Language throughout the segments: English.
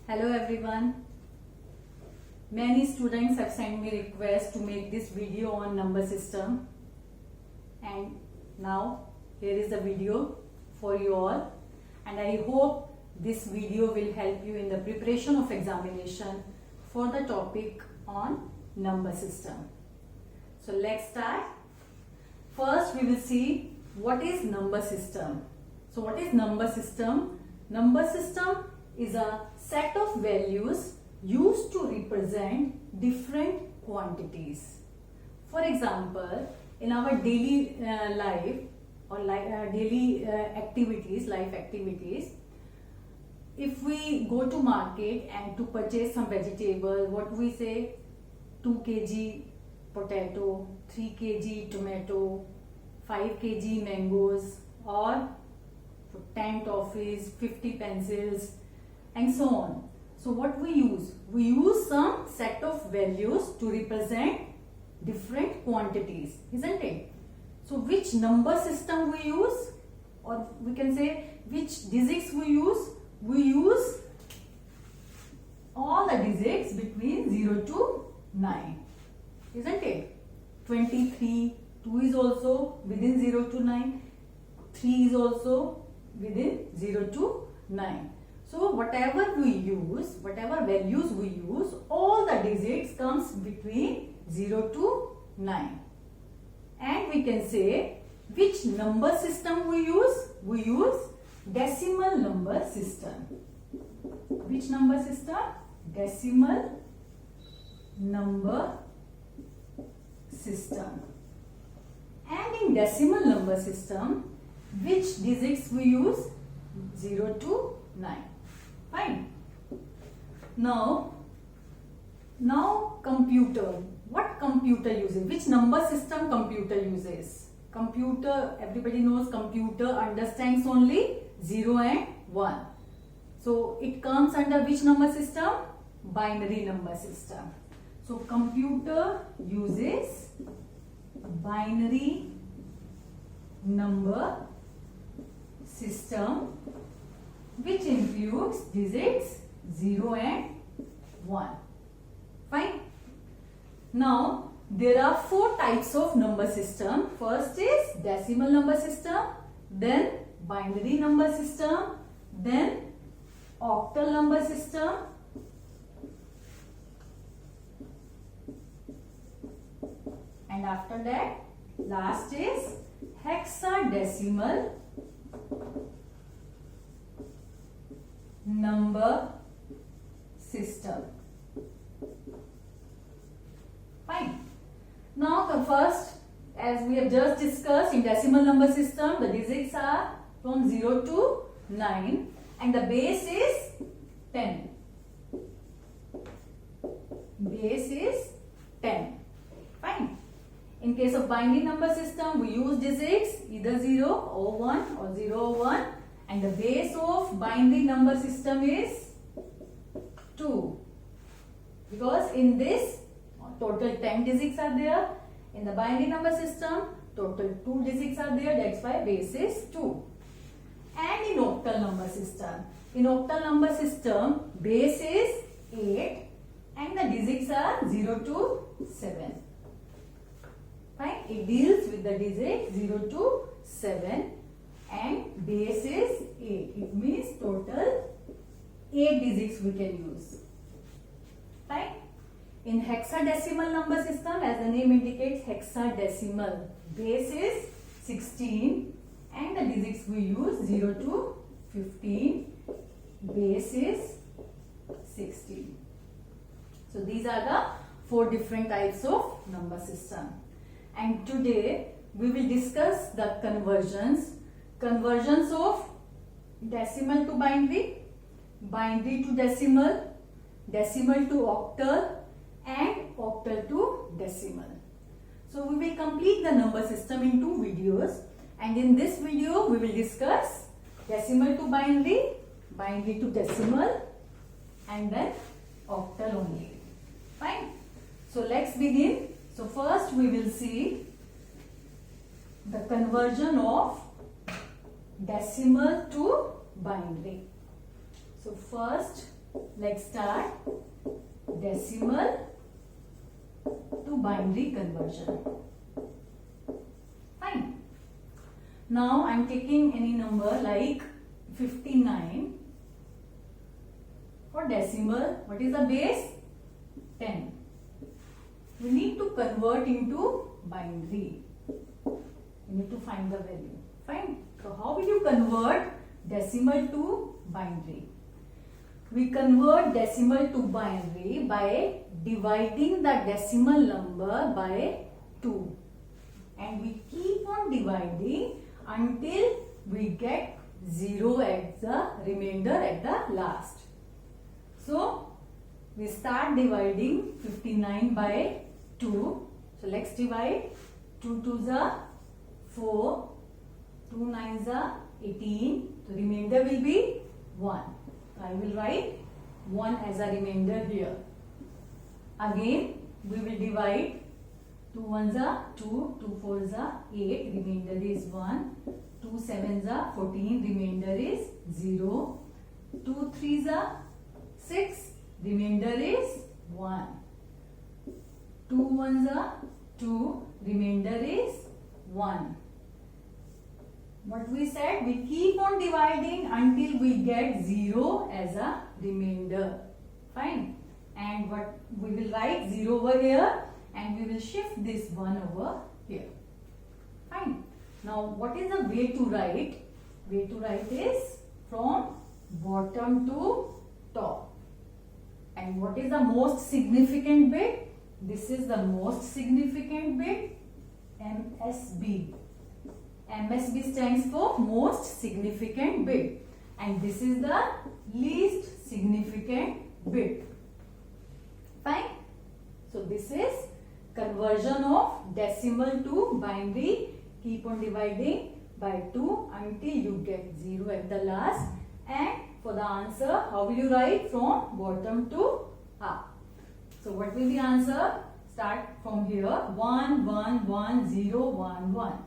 Hello everyone. Many students have sent me requests to make this video on number system, and now here is the video for you all, and I hope this video will help you in the preparation of examination for the topic on number system. So let's start. First we will see what is number system. So what is number system? Number system is a set of values used to represent different quantities. For example, in our daily life or daily life activities, if we go to market and to purchase some vegetable, what we say, 2 kg potato, 3 kg tomato, 5 kg mangoes, or 10 toffees, 50 pencils, and so on. So what we use? We use some set of values to represent different quantities, isn't it? So which number system we use, or we can say which digits we use? We use all the digits between 0 to 9, isn't it? 23, 2 is also within 0 to 9, 3 is also within 0 to 9. So whatever we use, whatever values we use, all the digits comes between 0 to 9. And we can say which number system we use? We use decimal number system. Which number system? Decimal number system. And in decimal number system, which digits we use? 0 to 9. Fine. Now computer. What computer uses? Which number system computer uses? Computer, everybody knows computer understands only 0 and 1. So it comes under which number system? Binary number system. So computer uses binary number system, which includes digits 0 and 1. Fine. Now there are 4 types of number system. First is decimal number system, then binary number system, then octal number system, and after that last is hexadecimal number system. Fine. Now the first, as we have just discussed, in decimal number system the digits are from 0 to 9 and the base is 10. Base is 10. Fine. In case of binary number system, we use digits either 0 or 1 or 0 or 1, and the base of binary number system is 2, because in this total 10 digits are there. In the binary number system total 2 digits are there, that's why base is 2. And in octal number system base is 8 and the digits are 0 to 7. Fine. It deals with the digit 0 to 7 and base is 8. It means total 8 digits we can use. Fine. In hexadecimal number system, as the name indicates, hexadecimal, base is 16 and the digits we use 0 to 15, base is 16. So these are the 4 different types of number system. And today we will discuss the conversions of decimal to binary, binary to decimal, decimal to octal, and octal to decimal. So we will complete the number system in 2 videos, and in this video we will discuss decimal to binary, binary to decimal, and then octal only. Fine. So let's begin. So first we will see the conversion of decimal to binary. So first let's start decimal to binary conversion. Fine. Now I'm taking any number like 59 for decimal. What is the base? 10. We need to convert into binary. We need to find the value. Fine. So how will you convert decimal to binary? We convert decimal to binary by dividing the decimal number by 2. And we keep on dividing until we get 0 at the remainder at the last. So we start dividing 59 by 2. So let's divide. 2 2s are 4, 2 9s are 18. The remainder will be 1. I will write 1 as a remainder here. Again we will divide. 2 1s are 2, 2 4s are 8, remainder is 1. 2 7s are 14, remainder is 0. 2 3s are 6, remainder is 1. 2 1s are 2, remainder is 1. What we said, we keep on dividing until we get 0 as a remainder. Fine. And what we will write 0 over here and we will shift this 1 over here. Fine. Now what is the way to write? Way to write is from bottom to top. And what is the most significant bit? This is the most significant bit, MSB. MSB stands for most significant bit. And this is the least significant bit. Fine. So this is conversion of decimal to binary. Keep on dividing by 2 until you get 0 at the last. And for the answer, how will you write? From bottom to up. So what will the answer? Start from here. 1 1 1 0 1 1.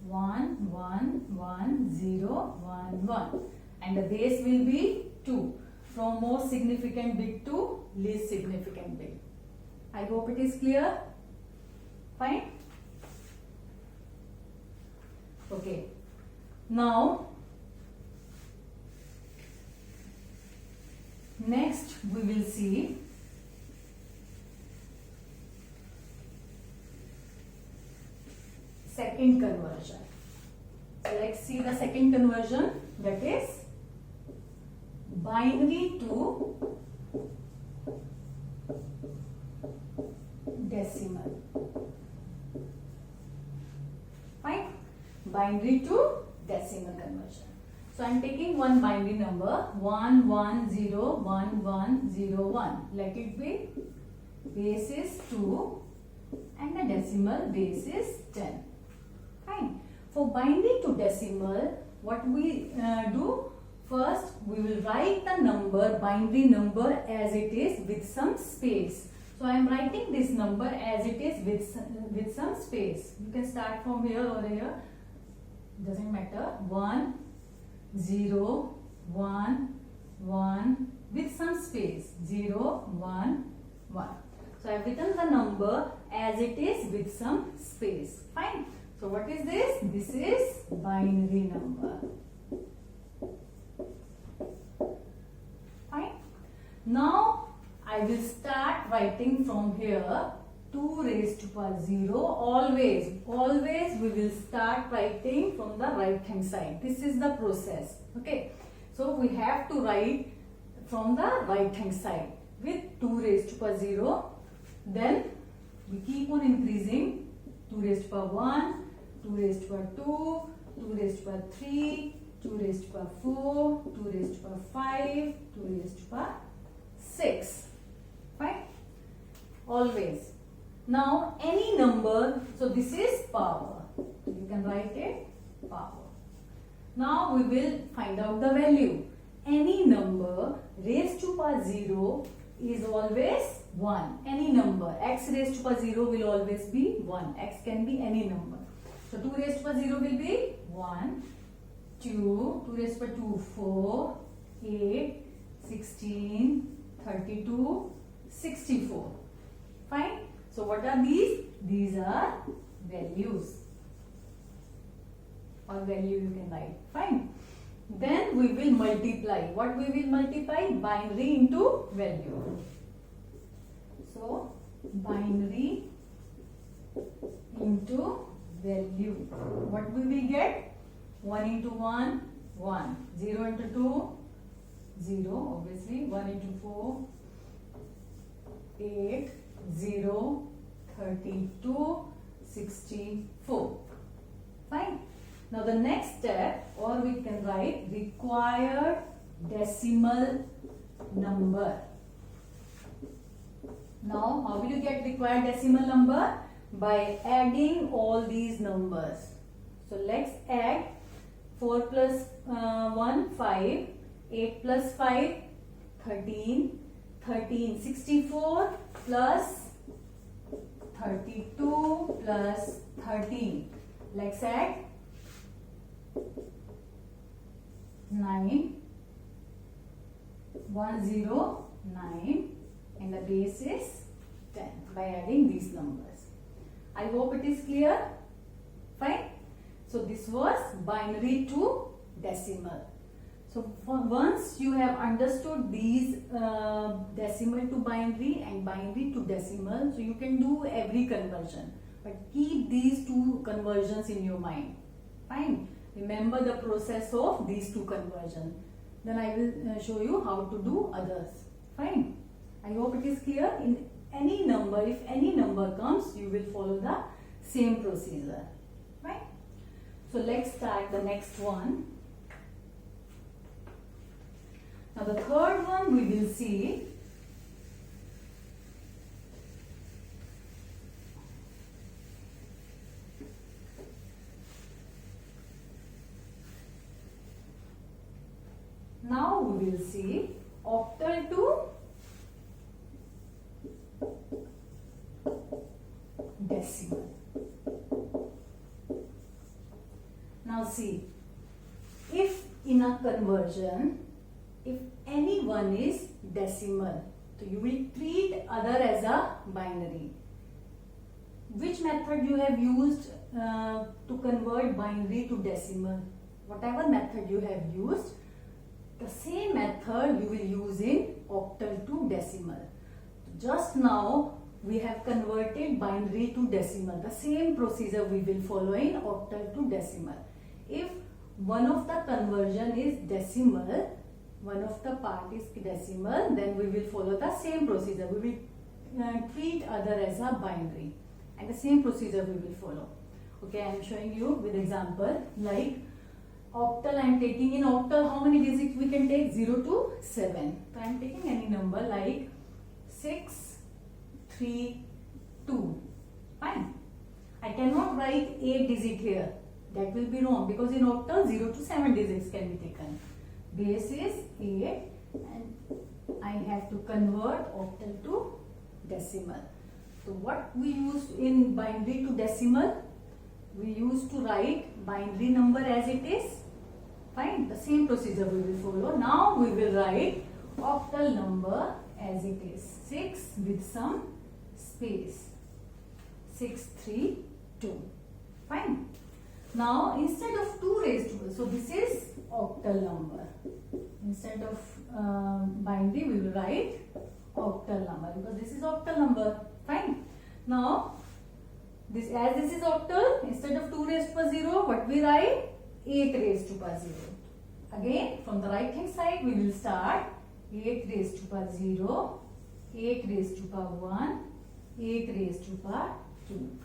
1 1 1 0 1 1. And the base will be 2. From most significant bit to least significant bit. I hope it is clear. Fine. Okay. Now, next we will see second conversion. So let's see the second conversion, that is binary to decimal. Fine. Binary to decimal conversion. So I am taking one binary number 11011101. Let it be. Base is 2 and the decimal base is 10. Fine. For binary to decimal, what we do? First, we will write the number, binary number as it is with some space. So I am writing this number as it is with some space. You can start from here or here. Doesn't matter. 1 0 1 1 with some space. 0 1 1. So I have written the number as it is with some space. Fine. So what is this? This is binary number. Fine. Now I will start writing from here 2 raised to power 0. Always we will start writing from the right hand side. This is the process. Okay. So we have to write from the right hand side with 2 raised to power 0. Then we keep on increasing. 2 raised to power 1, 2 raised to power 2, 2 raised to power 3, 2 raised to power 4, 2 raised to power 5, 2 raised to power 6. Fine. Always. Now any number, so this is power. So you can write it power. Now we will find out the value. Any number raised to power 0 is always 1. Any number x raised to power 0 will always be 1. X can be any number. So 2 raised to power 0 will be 1, 2, 2 raised to power 2, 4, 8, 16, 32, 64. Fine. So what are these? These are values, or value you can write. Fine. Then we will multiply. What we will multiply? Binary into value. So binary into value. What we will get? 1 into 1, 1. 0 into 2, 0. Obviously. 1 into 4, 8, 0, 32, 64. Fine. Now the next step, or we can write required decimal number. Now how will you get required decimal number? By adding all these numbers. So let's add 4 plus 1, 5, 8 plus 5, 13, 13, 64 plus 32 plus 13. Let's add 9, 109, and the base is 10 by adding these numbers. I hope it is clear. Fine. So this was binary to decimal. So once you have understood these decimal to binary and binary to decimal, so you can do every conversion. But keep these two conversions in your mind. Fine. Remember the process of these two conversions. Then I will show you how to do others. Fine. I hope it is clear. In any number, if any number comes, you will follow the same procedure. Right? So let's start the next one. Now the third one we will see. Now we will see octal to decimal. Now see, if in a conversion, if any one is decimal, so you will treat other as a binary. Which method you have used to convert binary to decimal? Whatever method you have used, the same method you will use in octal to decimal. Just now we have converted binary to decimal. The same procedure we will follow in octal to decimal. If one of the conversion is decimal, one of the part is decimal, then we will follow the same procedure. We will treat other as a binary, and the same procedure we will follow. Okay, I am showing you with example. Like octal, I am taking in octal, how many digits we can take? 0 to 7. So I am taking any number like 6, 3, 2. Fine. I cannot write 8 digit here. That will be wrong, because in octal 0 to 7 digits can be taken. Base is 8 and I have to convert octal to decimal. So what we use in binary to decimal? We used to write binary number as it is. Fine. The same procedure we will follow. Now we will write octal number as it is. 6 with some space. 6, 3, 2. Fine. Now instead of 2 raised to, so this is octal number. Instead of binary we will write octal number, because this is octal number. Fine. Now this, as this is octal, instead of 2 raised to power 0, what we write? 8 raised to power 0. Again from the right hand side we will start 8 raised to power 0, 8 raised to power 1, 8 raised to power 2.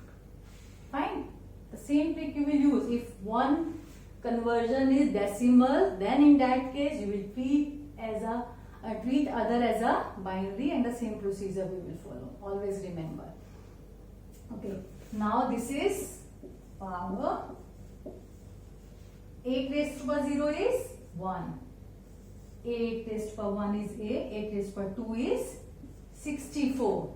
Fine. The same trick you will use. If one conversion is decimal, then in that case you will treat as a treat other as a binary, and the same procedure we will follow. Always remember. Okay. Now this is power. 8 raised to power 0 is 1. 8 raised to power 1 is 8. 8 raised to power 2 is 64.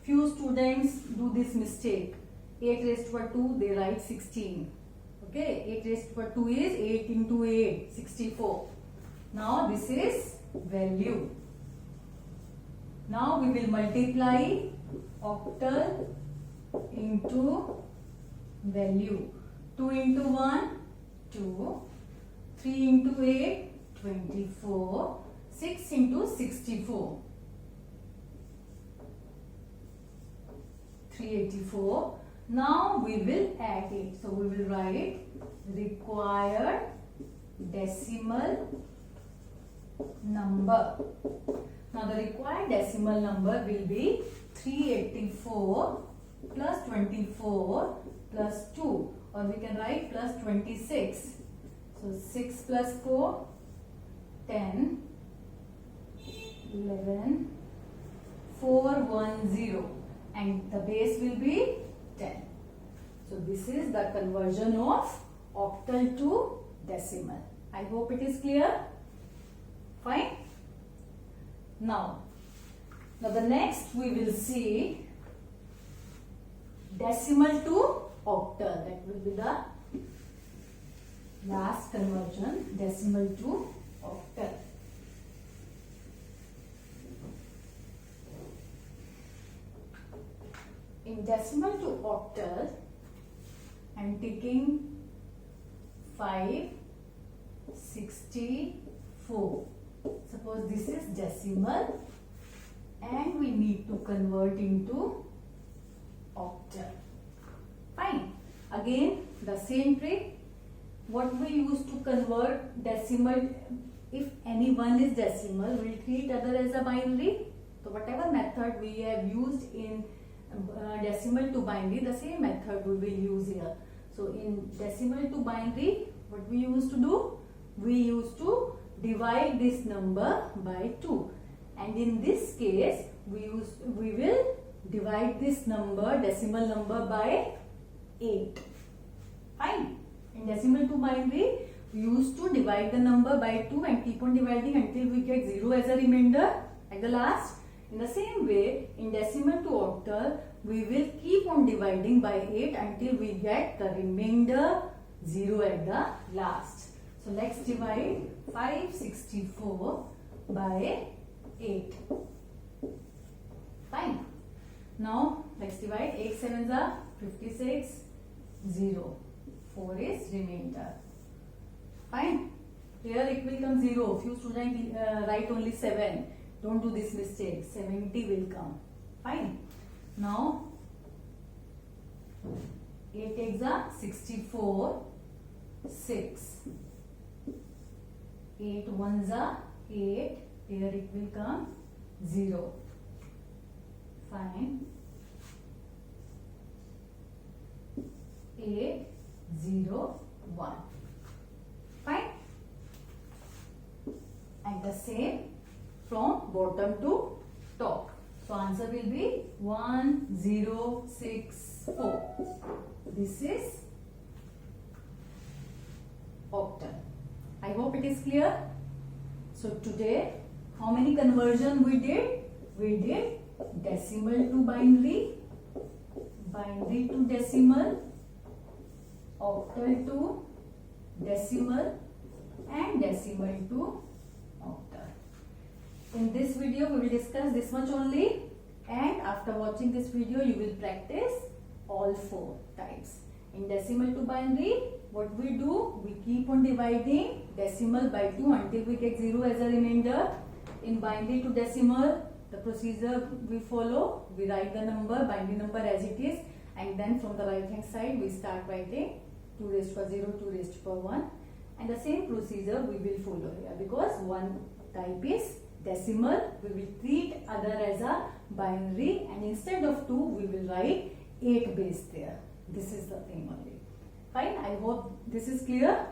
Few students do this mistake. 8 raised to power 2, they write 16. Okay, 8 raised to power 2 is 8 into 8, 64. Now this is value. Now we will multiply octal into value. 2 into 1, 2. 3 into 8, 24. 6 into 64, 384. Now we will add it. So we will write required decimal number. Now the required decimal number will be 384 plus 24 plus 2, or we can write plus 26. So 6 plus 4, 10, 11, 410, and the base will be 10. So this is the conversion of octal to decimal. I hope it is clear. Fine. Now the next we will see decimal to octal. That will be the last conversion, decimal to octal. In decimal to octal, I am taking 564. Suppose this is decimal and we need to convert into octal. Fine. Again, the same trick. What we use to convert decimal, if any one is decimal, we will treat other as a binary. So whatever method we have used in decimal to binary, the same method we will use here. So in decimal to binary, what we used to do? We used to divide this number by 2, and in this case we will divide this number, decimal number, by 8. Fine. In decimal to binary, we used to divide the number by 2 and keep on dividing until we get 0 as a remainder at the last. In the same way, in decimal to octal, we will keep on dividing by 8 until we get the remainder 0 at the last. So let's divide 564 by 8. Fine. Now let's divide 8 sevens are 56, 0. 4 is remainder. Fine. Here it will come 0. Few students write only 7. Don't do this mistake. 70 will come. Fine. Now 8 eggs are 64, 6. 8 ones are 8. Here it will come 0. Fine. 8, 0, 1. Fine. And the same from bottom to top. So answer will be 1064. This is octal. I hope it is clear. So today, how many conversion we did? We did decimal to binary, binary to decimal, octal to decimal, and decimal to octal. In this video, we will discuss this much only, and after watching this video, you will practice all 4 types. In decimal to binary, what we do? We keep on dividing decimal by 2 until we get 0 as a remainder. In binary to decimal, the procedure we follow, we write the number, binary number as it is, and then from the right hand side, we start writing 2 raised to power 0, 2 raised to power 1. And the same procedure we will follow here, because one type is decimal, we will treat other as a binary, and instead of 2, we will write 8 base there. This is the thing only. Fine, I hope this is clear.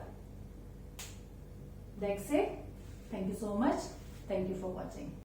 That's it. Thank you so much. Thank you for watching.